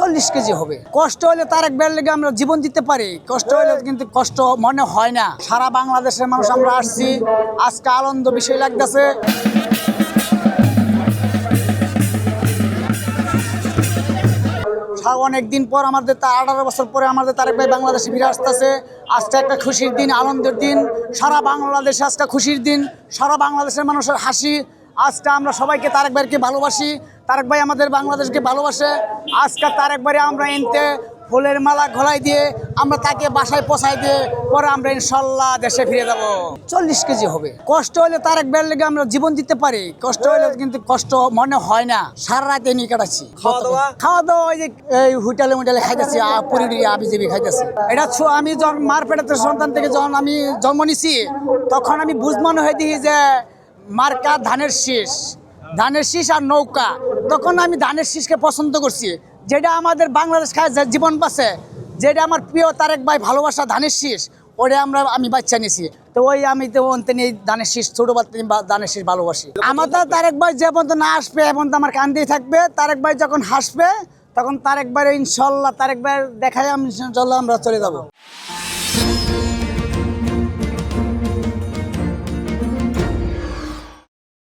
40 KG হবে। কষ্ট হলে তারেক ভাইয়ের লেগে আমরা জীবন দিতে পারি, কষ্ট হলে কিন্তু কষ্ট মনে হয় না। সারা বাংলাদেশের মানুষ আমরা আসছি, আজকে আনন্দ বিষয় লাগতেছে। অনেকদিন পর আমাদের 18 বছর পরে আমাদের তারেক ভাই বাংলাদেশে ফিরে আসতেছে। আজকে একটা খুশির দিন, আনন্দের দিন। সারা বাংলাদেশে আজকে খুশির দিন, সারা বাংলাদেশের মানুষের হাসি। আজকে আমরা সবাইকে তারেক ভাইকে ভালোবাসি, তারেক ভাই আমাদের বাংলাদেশকে ভালোবাসে। আজকে তারেক ভাই আমরা এনতে ফুলের মালা গলায় দিয়ে আমরা তাকে বাসায় পৌঁছায় দিয়ে পরে আমরা ইনশাল্লাহ দেশে ফিরে যাব। 40 কেজি হবে। কষ্ট হলে তারেক ভাইয়ের লেগে আমরা জীবন দিতে পারি, কষ্ট হলে কিন্তু কষ্ট মনে হয় না। সারা রাত নিয়ে কাটাচ্ছি। খাওয়া দাওয়া ওই যে এই হোটেলে খাইতেছি, পুরি আবিজাবি খাইতেছি। এটা আমি যখন মার পেটাতে সন্তান থেকে যখন আমি জন্ম নিছি, তখন আমি বুঝমান হয়ে দিই যে মার্কা ধানের শীষ আর নৌকা। তখন আমি ধানের শীষকে পছন্দ করছি, যেটা আমাদের বাংলাদেশ খায় জীবন বাঁচে, যেটা আমার প্রিয় তারেক ভাই ভালোবাসা ধানের শীষ, ওটা আমি বাচ্চা নিছি। তো ওই আমি তো নিয়ে ধানের শীষ ছোটো বাচ্চা ধানের শীষ ভালোবাসি। আমার তো তারেক ভাই যে পর্যন্ত না আসবে এ পর্যন্ত আমার কান্দেই থাকবে। তারেক ভাই যখন হাসবে তখন তারেক ভাই ইনশাল্লাহ তারেক ভাই দেখায় আমি ইনশাল্লাহ আমরা চলে যাব।